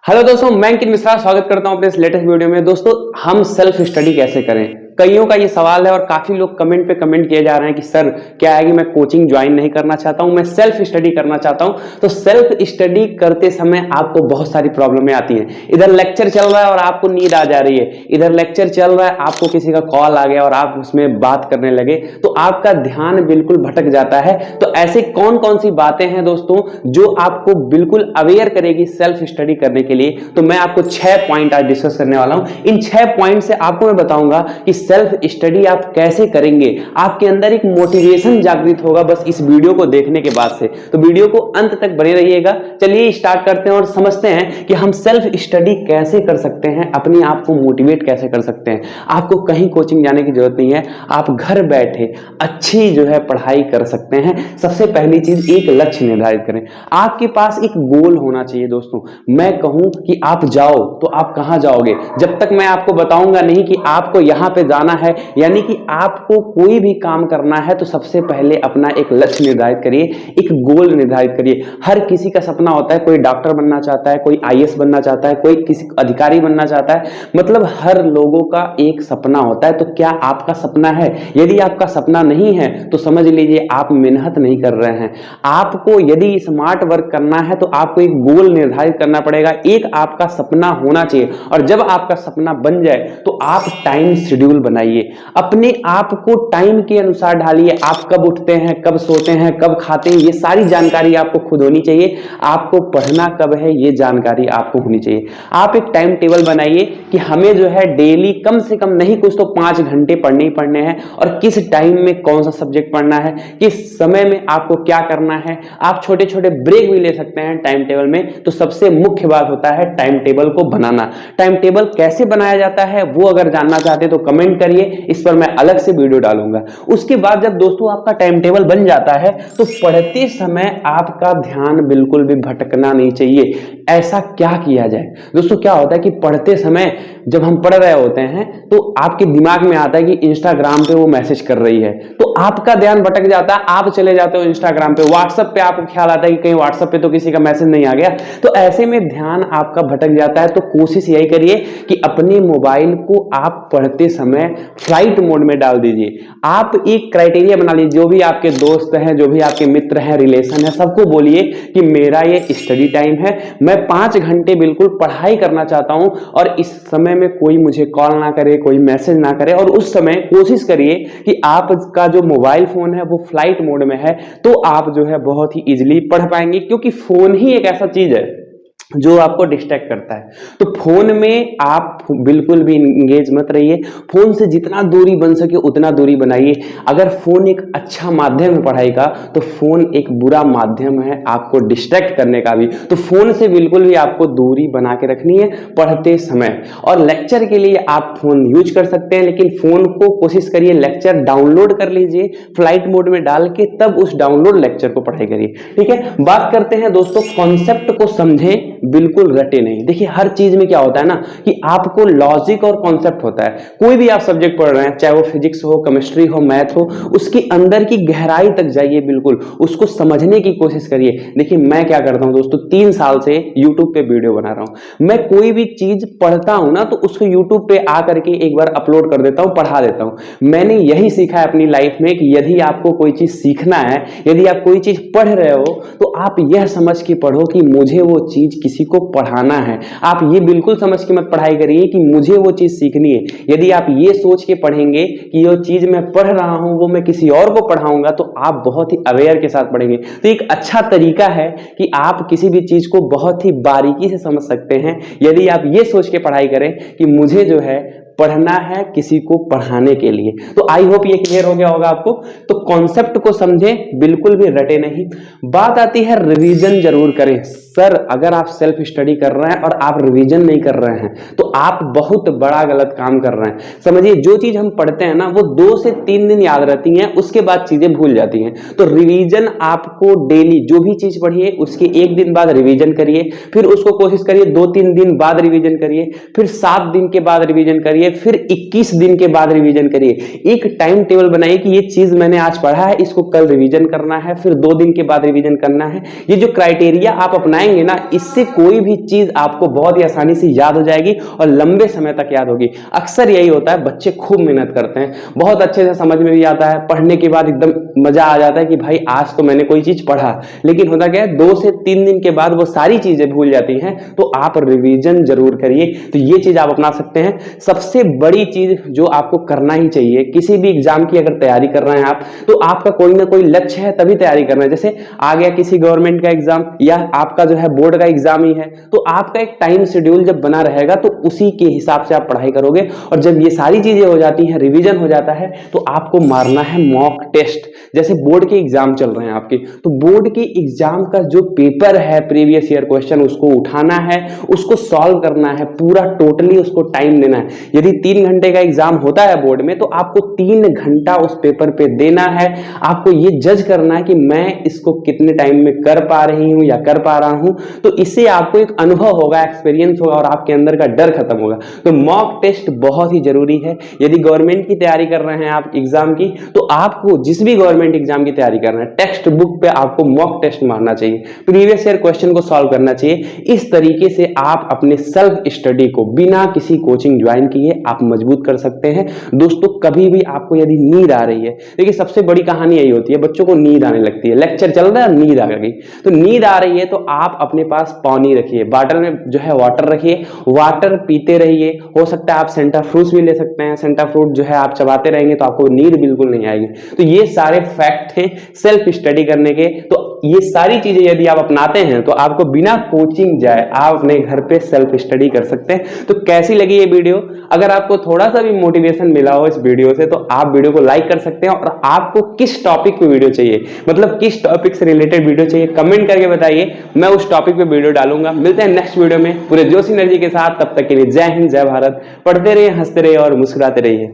Hello दोस्तों, मैं अंकित मिश्रा स्वागत करता हूं अपने इस लेटेस्ट वीडियो में। दोस्तों, हम सेल्फ स्टडी कैसे करें, कईयों का ये सवाल है और काफी लोग कमेंट पे कमेंट किए जा रहे हैं कि सर क्या है कि मैं कोचिंग ज्वाइन नहीं करना चाहता हूं, मैं सेल्फ स्टडी करना चाहता हूं। तो सेल्फ स्टडी करते समय आपको बहुत सारी प्रॉब्लमें आती हैं। इधर लेक्चर चल रहा है और आपको नींद आ जा रही है, इधर लेक्चर चल रहा है, आपको किसी का कॉल आ गया और आप उसमें बात करने लगे तो आपका ध्यान बिल्कुल भटक जाता है। तो ऐसे कौन कौन सी बातें हैं दोस्तों जो आपको बिल्कुल अवेयर करेगी सेल्फ स्टडी करने के लिए, तो मैं आपको 6 पॉइंट आज डिस्कस करने वाला हूं। इन 6 पॉइंट से आपको मैं बताऊंगा कि सेल्फ स्टडी आप कैसे करेंगे, आपके अंदर एक मोटिवेशन जागृत होगा बस इस वीडियो को देखने के बाद से। तो वीडियो को अंत तक बने रहिएगा। चलिए स्टार्ट करते हैं और समझते हैं कि हम सेल्फ स्टडी कैसे कर सकते हैं, अपने आप को मोटिवेट कैसे कर सकते हैं। आपको कहीं कोचिंग जाने की जरूरत नहीं है, आप घर बैठे अच्छी पढ़ाई कर सकते हैं। सबसे पहली चीज, एक लक्ष्य निर्धारित करें। आपके पास एक गोल होना चाहिए दोस्तों। मैं कहूं कि आप जाओ तो आप कहां जाओगे, जब तक मैं आपको बताऊंगा नहीं कि आपको यहां पे जाना है, यानी कि आपको कोई भी काम करना है तो सबसे पहले अपना एक लक्ष्य निर्धारित करिए, एक गोल निर्धारित करिए। हर किसी का सपना होता है, कोई डॉक्टर बनना चाहता है, कोई आईएएस बनना चाहता है, कोई किसी अधिकारी बनना चाहता है, मतलब हर लोगों का एक सपना होता है। तो क्या आपका सपना है? यदि आपका सपना नहीं है तो समझ लीजिए आप मेहनत नहीं कर रहे हैं। आपको यदि स्मार्ट वर्क करना है तो आपको एक गोल निर्धारित करना पड़ेगा, एक आपका सपना होना चाहिए। और जब आपका सपना बन जाए तो आप टाइम शेड्यूल बनाइए, अपने आप को टाइम के अनुसार ढालिए। आप कब उठते हैं, कब सोते हैं, कब खाते हैं, ये सारी जानकारी आपको खुद होनी चाहिए। आपको पढ़ना कब है ये जानकारी आपको होनी चाहिए। आप एक टाइम टेबल बनाइए कि हमें डेली कम से कम नहीं कुछ तो 5 घंटे पढ़ने ही पढ़ने हैं, और किस टाइम में कौन सा सब्जेक्ट पढ़ना है, किस समय में आपको क्या करना है। आप छोटे छोटे ब्रेक भी ले सकते हैं टाइम टेबल में। तो सबसे मुख्य बात होता है टाइम टेबल को बनाना। टाइम टेबल कैसे बनाया जाता है वो अगर जानना चाहते हैं तो कमेंट करिए, इस पर मैं अलग से वीडियो डालूंगा। उसके बाद जब दोस्तों आपका टाइम टेबल बन जाता है तो पढ़ते समय आपका ध्यान बिल्कुल भी भटकना नहीं चाहिए। ऐसा क्या किया जाए दोस्तों? क्या होता है कि पढ़ते समय जब हम पढ़ रहे होते हैं तो आपके दिमाग में आता है कि इंस्टाग्राम पे वो मैसेज कर रही है, तो आपका ध्यान भटक जाता है, आप चले जाते हो इंस्टाग्राम पे। व्हाट्सएप पे आपको ख्याल आता है कि कहीं व्हाट्सएप पे तो किसी का मैसेज नहीं आ गया, तो ऐसे में ध्यान आपका भटक जाता है। तो कोशिश यही करिए कि अपने मोबाइल को आप पढ़ते समय फ्लाइट मोड में डाल दीजिए। आप एक क्राइटेरिया बना लीजिए, जो भी आपके दोस्त हैं, जो भी आपके मित्र हैं, रिलेशन है, सबको बोलिए कि मेरा ये स्टडी टाइम है, मैं 5 घंटे बिल्कुल पढ़ाई करना चाहता हूं और इस समय में कोई मुझे कॉल ना करे, कोई मैसेज ना करे। और उस समय कोशिश करिए कि आपका जो मोबाइल फोन है वो फ्लाइट मोड में है, तो आप बहुत ही इजीली पढ़ पाएंगे, क्योंकि फोन ही एक ऐसा चीज है जो आपको डिस्ट्रैक्ट करता है। तो फोन में आप बिल्कुल भी इंगेज मत रहिए। फोन से जितना दूरी बन सके उतना दूरी बनाइए। अगर फोन एक अच्छा माध्यम है पढ़ाई का, तो फोन एक बुरा माध्यम है आपको डिस्ट्रैक्ट करने का भी। तो फोन से बिल्कुल भी आपको दूरी बना के रखनी है पढ़ते समय। और लेक्चर के लिए आप फोन यूज कर सकते हैं, लेकिन फोन को कोशिश करिए लेक्चर डाउनलोड कर लीजिए फ्लाइट मोड में डाल के, तब उस डाउनलोड लेक्चर को पढ़ाई करिए। ठीक है, बात करते हैं दोस्तों कॉन्सेप्ट को समझें, बिल्कुल रटे नहीं। देखिए हर चीज में क्या होता है ना कि आपको लॉजिक और कॉन्सेप्ट होता है। कोई भी आप सब्जेक्ट पढ़ रहे हैं, चाहे वो फिजिक्स हो, केमिस्ट्री हो, मैथ हो, उसकी अंदर की गहराई तक जाइए, बिल्कुल उसको समझने की कोशिश करिए। देखिए मैं क्या करता हूं दोस्तों, 3 साल से यूट्यूब पे वीडियो बना रहा हूं। मैं कोई भी चीज पढ़ता हूं ना तो उसको यूट्यूब पे आकर के एक बार अपलोड कर देता हूं, पढ़ा देता हूं। मैंने यही सीखा है अपनी लाइफ में कि यदि आपको कोई चीज सीखना है, यदि आप कोई चीज पढ़ रहे हो, तो आप यह समझ के पढ़ो कि मुझे वो चीज किसी को पढ़ाना है। आप ये बिल्कुल समझ के मत पढ़ाई करिए कि मुझे वो चीज सीखनी है। यदि आप ये सोच के पढ़ेंगे कि ये चीज मैं पढ़ रहा हूं वो मैं किसी और को पढ़ाऊंगा, तो आप बहुत ही अवेयर के साथ पढ़ेंगे। तो एक अच्छा तरीका है कि आप किसी भी चीज को बहुत ही बारीकी से समझ सकते हैं, यदि आप ये सोच के पढ़ाई करें कि मुझे पढ़ना है किसी को पढ़ाने के लिए। तो आई होप ये क्लियर हो गया होगा आपको। तो कॉन्सेप्ट को समझें, बिल्कुल भी रटे नहीं। बात आती है रिवीजन जरूर करें। सर अगर आप सेल्फ स्टडी कर रहे हैं और आप रिवीजन नहीं कर रहे हैं तो आप बहुत बड़ा गलत काम कर रहे हैं। समझिए जो चीज हम पढ़ते हैं ना वो 2 से 3 दिन याद रहती हैं, उसके बाद चीजें भूल जाती हैं। तो रिवीजन आपको डेली जो भी चीज पढ़िए उसके 1 दिन बाद रिवीजन करिए, फिर उसको कोशिश करिए 2-3 दिन बाद रिवीजन करिए, फिर 7 दिन के बाद रिवीजन करिए, करिए, फिर 21 दिन के बाद रिवीजन करिए। एक टाइम टेबल बनाइए कि ये चीज मैंने आज पढ़ा है, इसको कल रिवीजन करना है, फिर 2 दिन के बाद रिवीजन करना है। ये जो क्राइटेरिया आप अपनाएंगे ना, इससे कोई भी चीज आपको बहुत ही आसानी से याद हो जाएगी और लंबे समय तक याद होगी। अक्सर यही होता है, बच्चे खूब मेहनत करते हैं, बहुत अच्छे से समझ में भी आता है, पढ़ने के बाद एकदम मजा आ जाता है कि भाई आज तो मैंने कोई चीज पढ़ा, लेकिन होता क्या है 2 से 3 दिन के बाद वो सारी चीजें भूल जाती हैं। तो आप रिवीजन जरूर करिए। तो ये चीज आप अपना सकते हैं। सबसे बड़ी चीज जो आपको करना ही चाहिए, किसी भी एग्जाम की अगर तैयारी कर रहे हैं आप, तो आपका कोई ना कोई लक्ष्य है तभी तैयारी करना है। जैसे आ गया किसी गवर्नमेंट का एग्जाम या आपका जो है बोर्ड का एग्जाम ही है, तो आपका एक टाइम शेड्यूल जब बना रहेगा तो उसी के हिसाब से आप पढ़ाई करोगे। और जब ये सारी चीजें हो जाती हैं, रिवीजन हो जाता है, तो आपको मारना है मॉक टेस्ट। जैसे बोर्ड के एग्जाम चल रहे हैं आपके, तो बोर्ड के एग्जाम का जो पेपर है प्रीवियस ईयर क्वेश्चन, उसको उठाना है, उसको सॉल्व करना है, पूरा टोटली उसको टाइम देना है। यदि 3 घंटे का एग्जाम होता है बोर्ड में, तो आपको 3 घंटा उस पेपर पे देना है। आपको ये जज करना है कि मैं इसको कितने टाइम में कर पा रही हूं या कर पा रहा हूं। तो इससे आपको एक अनुभव होगा, एक्सपीरियंस होगा और आपके अंदर का डर खत्म होगा। तो मॉक टेस्ट बहुत ही जरूरी है। यदि गवर्नमेंट की तैयारी कर रहे हैं आप एग्जाम की, तो आपको जिस भी गवर्नमेंट एग्जाम की तैयारी कर रहे हैं, टेक्स्ट बुक पे आपको मॉक टेस्ट मारना चाहिए, प्रीवियस ईयर क्वेश्चन को सॉल्व करना चाहिए। इस तरीके से आप अपने सेल्फ स्टडी को बिना किसी कोचिंग ज्वाइन किए आप मजबूत कर सकते हैं। दोस्तों, कभी भी आपको यदि नींद आ रही है, देखिए सबसे बड़ी कहानी यही होती है, बच्चों को नींद आने लगती है, लेक्चर चल रहा है नींद आ गई। तो नींद आ रही है तो आप अपने पास पानी रखिए, बॉटल में जो है वाटर रखिए, वाटर पीते रहिए। हो सकता है आप सेंटा फ्रूट्स भी ले सकते हैं, सेंटा फ्रूट जो है आप चबाते रहेंगे तो आपको नींद बिल्कुल नहीं आएगी। तो ये सारे फैक्ट हैं सेल्फ स्टडी करने के। तो ये सारी चीजें यदि आप अपनाते हैं तो आपको बिना कोचिंग जाए आप अपने घर पे सेल्फ स्टडी कर सकते हैं। तो कैसी लगी ये वीडियो? अगर आपको थोड़ा सा भी मोटिवेशन मिला हो इस वीडियो से, तो आप वीडियो को लाइक कर सकते हैं। और आपको किस टॉपिक पे वीडियो चाहिए, मतलब किस टॉपिक से रिलेटेड वीडियो चाहिए, कमेंट करके बताइए, मैं उस टॉपिक पे वीडियो डालूंगा। मिलते हैं नेक्स्ट वीडियो में पूरे जोश एनर्जी के साथ। तब तक के लिए जय हिंद, जय भारत। पढ़ते रहिए, हंसते रहिए और मुस्कुराते रहिए।